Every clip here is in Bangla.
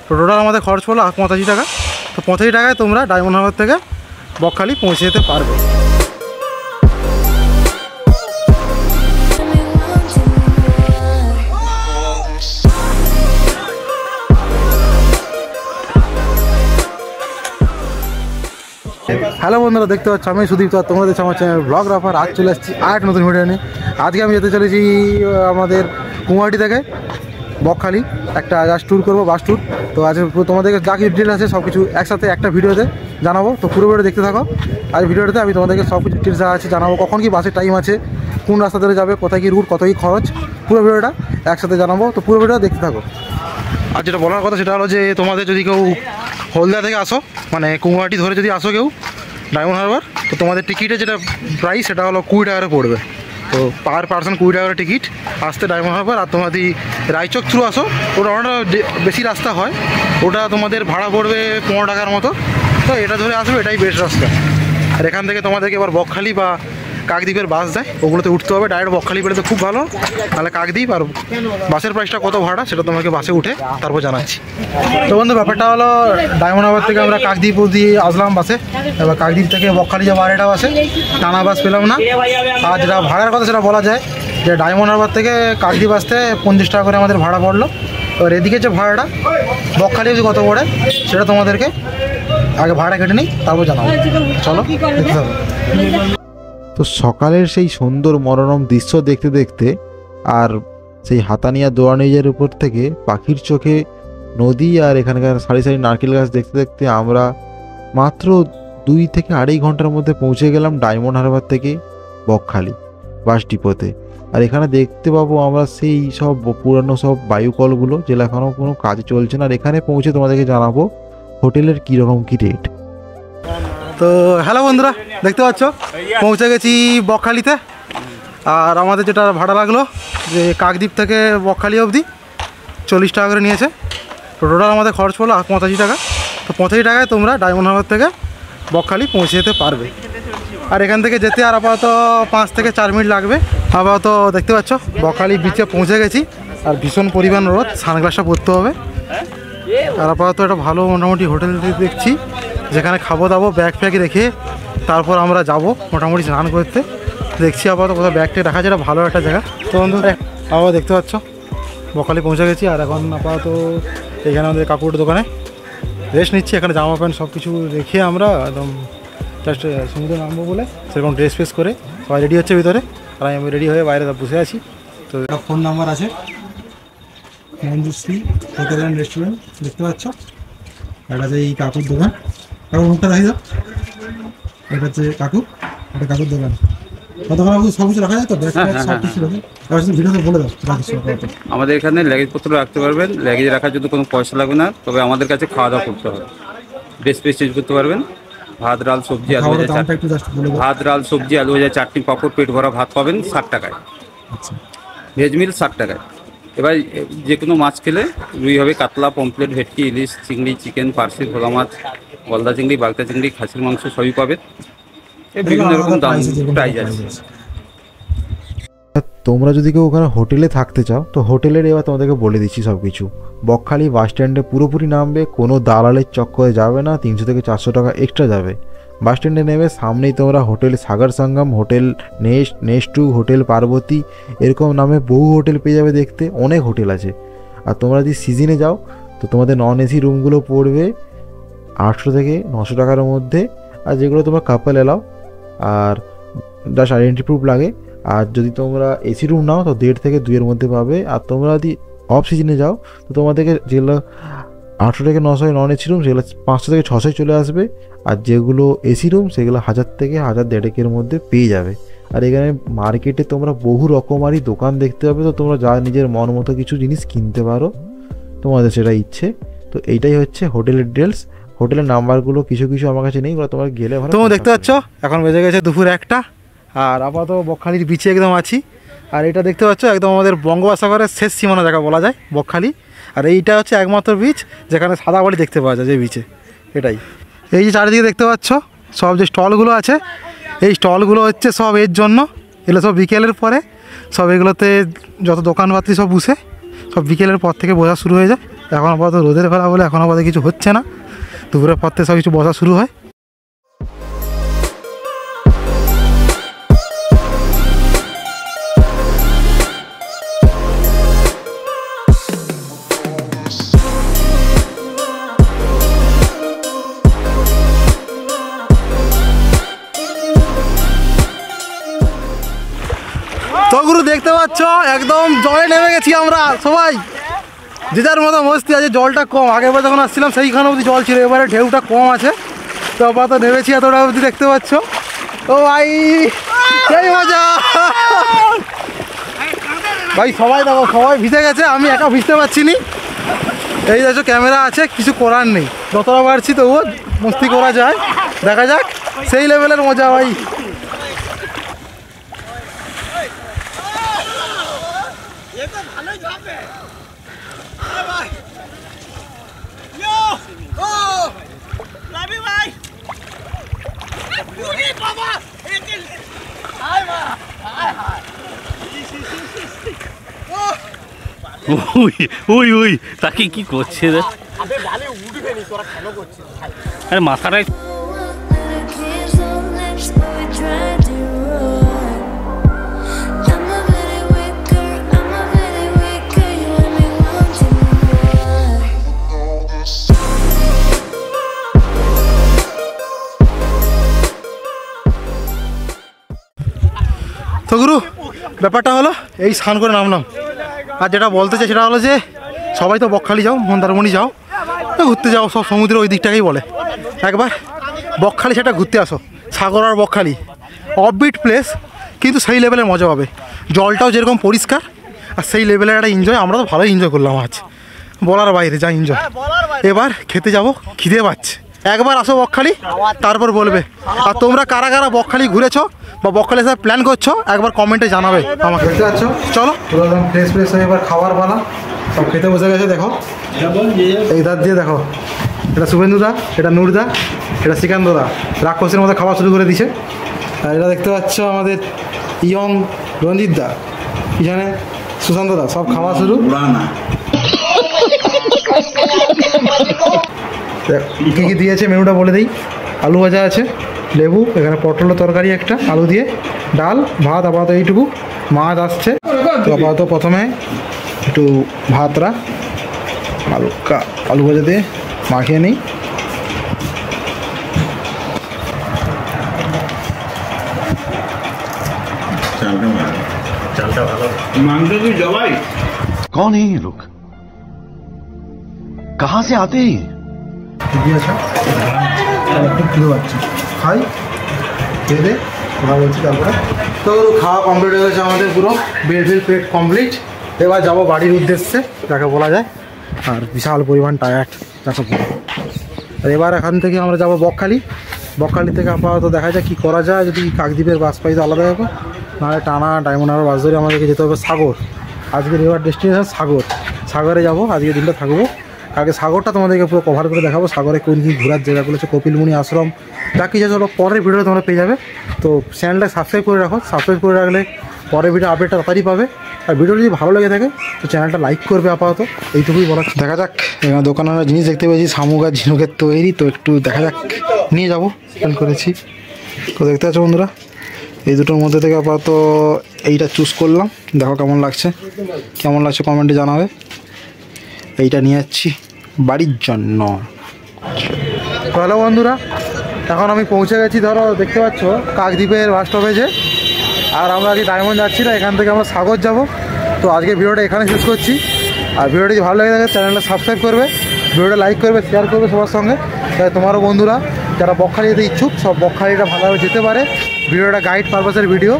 তো টোটাল আমাদের খরচ পড়লো 85 টাকা। তো 85 টাকায় তোমরা ডায়মন্ড হারবার থেকে বকখালি পৌঁছে যেতে পারবে। হ্যালো বন্ধুরা, দেখতে পাচ্ছ আমি সুদীপ, তো তোমরা দেখছো আমার চ্যানেল ব্লগগ্রাফার। আজ চলে আসছি আর এক নতুন ভিডিও নিয়ে। আজকে আমি যেতে চলেছি আমাদের কুমারহাটি থেকে বকখালি, একটা জাস্ট ট্যুর করবো, বাস ট্যুর। তো আজ তোমাদেরকে যা কিছু ডিটেলস আছে সব কিছু একসাথে একটা ভিডিওতে জানাবো। তো পুরো ভিডিও দেখতে থাকো। আর ভিডিওটাতে আমি তোমাদেরকে সব কিছু ডিটেলস আছে জানাবো, কখন কি বাসের টাইম আছে, কোন রাস্তা ধরে যাবে, কোথায় কি রুট, কত কি খরচ, পুরো ভিডিওটা একসাথে জানাবো। তো পুরো ভিডিওটা দেখতে থাকো। আর যেটা বলার কথা সেটা হলো যে তোমাদের যদি কেউ হলদিয়া থেকে আসো, মানে কুমারহাটি ধরে যদি আসো কেউ ডায়মন্ড হারবার, তো তোমাদের টিকিটের যেটা প্রাইস সেটা হলো 20 টাকা করে পড়বে। তো পার পার্সন 20 টাকা টিকিট আসতে ডায়মন্ড হারবার। আর তোমরা যদি রায়চক থ্রু আসো, ওটা অনেকটা বেশি রাস্তা হয়, ওটা তোমাদের ভাড়া পড়বে 15 টাকার মতো। তো এটা ধরে আসবে, এটাই বেস্ট রাস্তা। আর এখান থেকে তোমাদেরকে এবার বকখালি বা কাকদ্বীপের বাস যায়, ওগুলোতে উঠতে হবে। ডাইরেক্ট বকখালি পেলে তো খুব ভালো, তাহলে কাকদ্বীপ। আর বাসের প্রাইসটা কত ভাড়া সেটা তোমাকে বাসে উঠে তারপর জানাচ্ছি। তো বন্ধু, ব্যাপারটা হলো ডায়মন্ড হারবার থেকে আমরা কাকদ্বীপ অবধি আসলাম বাসে। এবার কাকদ্বীপ থেকে বকখালি যাবো আরেকটা বাসে, টানা বাস পেলাম না। আর যেটা ভাড়ার কথা সেটা বলা যায় যে ডায়মন্ড হারবার থেকে কাকদ্বীপ আসতে 50 টাকা করে আমাদের ভাড়া পড়লো। এবার এদিকে যে ভাড়াটা বকখালি অবধি কত পড়ে সেটা তোমাদেরকে আগে ভাড়া কেটে নিই, তারপর জানাবো। চলো দেখতে হবে। তো সকালের সেই সুন্দর মনোরম দৃশ্য দেখতে দেখতে আর সেই হাতানিয়া দোয়ানিজের উপর থেকে পাখির চোখে নদী আর এখানকার সারি সারি নারকেল গাছ দেখতে দেখতে আমরা মাত্র 2 থেকে 2.5 ঘন্টার মধ্যে পৌঁছে গেলাম ডায়মন্ড হারবার থেকে বকখালি বাস ডিপোতে। আর এখানে দেখতে পাবো আমরা সেই সব পুরানো সব বায়ুকলগুলো, যেগুলো এখনও কোনো কাজ চলছে না। আর এখানে পৌঁছে তোমাদেরকে জানাবো হোটেলের কীরকম কী রেট। তো হ্যালো বন্ধুরা, দেখতে পাচ্ছ পৌঁছে গেছি বকখালিতে। আর আমাদের যেটা ভাড়া লাগলো যে কাকদ্বীপ থেকে বকখালি অবধি 40 টাকা করে নিয়েছে। তো টোটাল আমাদের খরচ পড়লো 85 টাকা। তো 85 টাকায় তোমরা ডায়মন্ড হারবার থেকে বকখালি পৌঁছে যেতে পারবে। আর এখান থেকে যেতে আর আপাতত 5 থেকে 4 মিনিট লাগবে। আপাতত দেখতে পাচ্ছ বকখালি বিচে পৌঁছে গেছি। আর ভীষণ পরিমাণ রোদ, সানগ্লাসটা পরতে হবে। আর আপাতত একটা ভালো মোটামুটি হোটেল দেখছি যেখানে খাবো দাবো, ব্যাগ ফ্যাগ রেখে তারপর আমরা যাব মোটামুটি স্নান করতে। দেখছি আপাতত কোথাও ব্যাগটা রাখা যায়, ভালো একটা জায়গা। তো বন্ধু আবার দেখতে পাচ্ছ বকখালি পৌঁছে গেছি। আর এখন আপাতত এখানে আমাদের কাকুর দোকানে রেস্ট নিচ্ছি। এখানে জামা প্যান্ট সব কিছু রেখে আমরা একদম জাস্ট সমুদ্রে নামবো বলে সেরকম ড্রেস ফ্রেস করে সবাই রেডি হচ্ছে ভিতরে। আর আমি রেডি হয়ে বাইরে বসে আছি। তো একটা ফোন নাম্বার আছে, মঞ্জুশ্রী হোটেল অ্যান্ড রেস্টুরেন্ট, দেখতে পাচ্ছ। এটা হচ্ছে এই কাকুর দোকান। কাকুর মুখটা রাখি দাও। এটা হচ্ছে কাকু, এটা কাকুর দোকান। সব কিছু রাখা যায় তো, ভিডিওতে বলে দাও। আমাদের এখানে ল্যাগেজপত্র রাখতে পারবেন, ল্যাগেজ রাখার জন্য কোনো পয়সা লাগবে না। তবে আমাদের কাছে খাওয়া দাওয়া করতে হবে, ড্রেস ফ্রেস চেঞ্জ করতে পারবেন। ভাত ডাল সবজি আলু ভাজা, ভাত ডাল সবজি আলু ভাজা চাটনি পাঁপড় পেট ভরা ভাত পাবেন 60 টাকায়। আচ্ছা, ভেজ মিল 60 টাকায়। এবার যে কোনো মাছ খেলে রুই হবে, কাতলা, পমফ্লেট, ভেটকি, ইলিশ, চিংড়ি, চিকেন, পার্সি, ভোলা মাছ, গলদা চিংড়ি, বাগদা চিংড়ি, খাসির মাংস সবই পাবেন। বিভিন্ন রকম দাম প্রাইস আছে। তোমরা যদি কেউ ওখানে হোটেলে থাকতে চাও, তো হোটেলের এবার তোমাদেরকে বলে দিচ্ছি সব কিছু। বকখালি বাস স্ট্যান্ডে পুরোপুরি নামবে, কোনো দালালের চক্করে যাবে না। 300 থেকে 400 টাকা এক্সট্রা যাবে। বাস স্ট্যান্ডে নেমে সামনেই তোমরা hotel Sagar Sangam, hotel নেস্টু, hotel Parvati, এরকম নামে বহু হোটেল পেয়ে যাবে। দেখতে অনেক হোটেল আছে। আর তোমরা যদি সিজনে যাও তো তোমাদের নন এসি রুমগুলো পড়বে 800 থেকে 900 টাকার মধ্যে। আর যেগুলো তোমরা কাপল এলাও আর জাস্ট আইডেন্টি প্রুফ লাগে। আর যদি তোমরা এসি রুম নাও তো 1.5 থেকে 2 এর মধ্যে পাবে। আর তোমরা যদি অফ সিজনে যাও তো তোমাদেরকে যেগুলো 800 থেকে 900 নন এসি রুম সেগুলো 500 থেকে 600 চলে আসবে। আর যেগুলো এসি রুম সেগুলো 1000 থেকে 1000-1500 মধ্যে পেয়ে যাবে। আর এখানে মার্কেটে তোমরা বহু রকমারি দোকান দেখতে পাবে। তো তোমরা যা নিজের মন মতো কিছু জিনিস কিনতে পারো, তোমাদের সেটা ইচ্ছে। তো এইটাই হচ্ছে হোটেলের ডিটেলস। হোটেলের নাম্বারগুলো কিছু কিছু আমার কাছে নেই, তোমরা গেলে ভালো। তোমরা দেখতে পাচ্ছ এখন বেজে গেছে দুপুর 1টা। আর আপাতত বকখালির বিচে একদম আছি। আর এটা দেখতে পাচ্ছ একদম আমাদের বঙ্গোপসাগরের শেষ সীমানা জায়গা বলা যায় বকখালি। আর এইটা হচ্ছে একমাত্র বিচ যেখানে সাদা বালি দেখতে পাওয়া যায়, যে বিচে এটাই। এই যে চারিদিকে দেখতে পাচ্ছ সব যে স্টলগুলো আছে, এই স্টলগুলো হচ্ছে সব এর জন্য। এগুলো সব বিকেলের পরে সব এগুলোতে যত দোকানপাতি সব বসে, সব বিকেলের পর থেকে বোঝা শুরু হয়ে যায়। এখন আপাতত রোদের বেলা বলে এখন আপাতত কিছু হচ্ছে না, দুপুরের পর থেকে সব কিছু বসা শুরু হয়। তো গুরু দেখতে পাচ্ছ একদম জলে নেমে গেছি আমরা সবাই, যে যার মতো মস্তি আছে। জলটা কম, আগের বার যখন আসছিলাম সেইখানে অবধি জল ছিল, এবারে ঢেউটা কম আছে। তো আপাতত নেমেছি এতটা অবধি দেখতে পাচ্ছ। ও ভাই সেই মজা ভাই, সবাই দেখো সবাই ভিজে গেছে, আমি একা ভিজতে পারছি নি। এই দেখো ক্যামেরা আছে, কিছু করার নেই, যতটা পারছি তবুও মস্তি করা যায়, দেখা যাক। সেই লেভেলের মজা ভাই। ওই তাকে কি করছে রে? আরে মাথাটাই তো গুরু ব্যাপারটা হলো এই স্নান করে নামলাম, আর যেটা বলতে চাই সেটা হলো যে সবাই তো বকখালি যাও, মন্দারমণি যাও, ঘুরতে যাও, সব সমুদ্র ওই দিকটাকেই বলে। একবার বকখালি সেটা ঘুরতে আসো, সাগর আর বকখালি অফবিট প্লেস, কিন্তু সেই লেভেলের মজা পাবে। জলটাও যেরকম পরিষ্কার আর সেই লেভেলের একটা এনজয়, আমরা তো ভালোই এনজয় করলাম আজ, বলার বাইরে যা এনজয়। এবার খেতে যাব, খিদে পাচ্ছে। একবার আসো বকখালি, তারপর বলবে। আর তোমরা কারা কারা বকখালি ঘুরেছো বা বকখালি এসে প্ল্যান করছো একবার কমেন্টে জানাবে আমাকে। দেখতে পাচ্ছ, চলো একদম ফ্রেশ ফ্রেশ হয়ে এবার খাবার পালা, সব খেতে বসে গেছে। দেখো এই দাঁত দিয়ে দেখো, এটা শুভেন্দুদা, এটা নূরদা, এটা শ্রীকান্তদা রাক্ষসের মধ্যে খাওয়া শুরু করে দিছে। আর এটা দেখতে পাচ্ছ আমাদের ইয়ং রঞ্জিতদা, পিছনে সুশান্তদা, সব খাওয়া শুরু। কী কী দিয়েছে মেনুটা বলে দিই। আলু ভাজা আছে, লেবু, এখানে পটলের তরকারি একটা, আলু দিয়ে, ডাল, ভাত, আপাতত এইটুকু। মাছ আসছে, তো আপাতত প্রথমে একটু ভাতরা আলু ভাজা দিয়ে মাখিয়ে নিই। कौन है ये लोग? कहां से आते हैं? দিয়েছে একটু খিদে পাচ্ছে, খাই, খেয়ে দে, কথা বলছি তারপরে। তো খাওয়া কমপ্লিট হয়ে গেছে আমাদের, পুরো বেল পেট কমপ্লিট। এবার যাবো বাড়ির উদ্দেশ্যে, যাকে বলা যায়, আর বিশাল পরিমাণ টায়ার্ড যাকে বলে। আর এবার এখান থেকে আমরা যাবো বকখালি। বকখালি থেকে আপাতত দেখা যায় কী করা যায়, যদি কাকদ্বীপের বাস পাই তো আলাদা ব্যাপার, নাহলে টানা ডায়মন্ড হারবার বাস ধরে আমাদেরকে যেতে হবে সাগর। আজকের এবার ডেস্টিনেশন সাগর, সাগরে যাবো, আজকে দিনটা থাকবো। আগে সাগরটা তোমাদেরকে পুরো কভার করে দেখাবো, সাগরে কোন কী ঘোরার জায়গাগুলো আছে, কপিলমুনি আশ্রম, যা কিছু আছে পরের ভিডিওটা তোমরা পেয়ে যাবে। তো চ্যানেলটা সাবস্ক্রাইব করে রাখো, সাবস্ক্রাইব করে রাখলে পরের ভিডিও আপডেটটা তাড়াতাড়ি পাবে। আর ভিডিওটা যদি ভালো লেগে থাকে তো চ্যানেলটা লাইক করবে। আপাতত এইটুকুই বলা। দেখা যাক, এখানে দোকানের জিনিস দেখতে পেয়েছি, শামুক আর ঝিনুকের তৈরি, তো একটু দেখা যাক, নিয়ে যাবো প্ল্যান করেছি। তো দেখতে পাচ্ছ বন্ধুরা, এই দুটোর মধ্যে থেকে আপাতত এইটা চুজ করলাম, দেখো কেমন লাগছে, কেমন লাগছে কমেন্টে জানাবে। এইটা নিয়ে যাচ্ছি বাড়ির জন্য। হ্যালো বন্ধুরা, এখন আমি পৌঁছে গেছি, ধরো দেখতে পাচ্ছ কাকদ্বীপের বাস স্টপেজে। আর আমরা আজকে ডায়মন্ড যাচ্ছি না, এখান থেকে আমরা সাগর যাব। তো আজকে ভিডিওটা এখানে শেষ করছি। আর ভিডিওটি যদি ভালো লাগে থাকে চ্যানেলটা সাবস্ক্রাইব করবে, ভিডিওটা লাইক করবে, শেয়ার করবে সবার সঙ্গে, তাই তোমারও বন্ধুরা যারা বকখালি যেতে ইচ্ছুক সব বকখালিটা ভালোভাবে যেতে পারে। ভিডিওটা গাইড পারপাসের ভিডিও।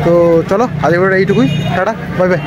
তো চলো আজকে ভিডিওটা এইটুকুই, টাটা, বাই বাই।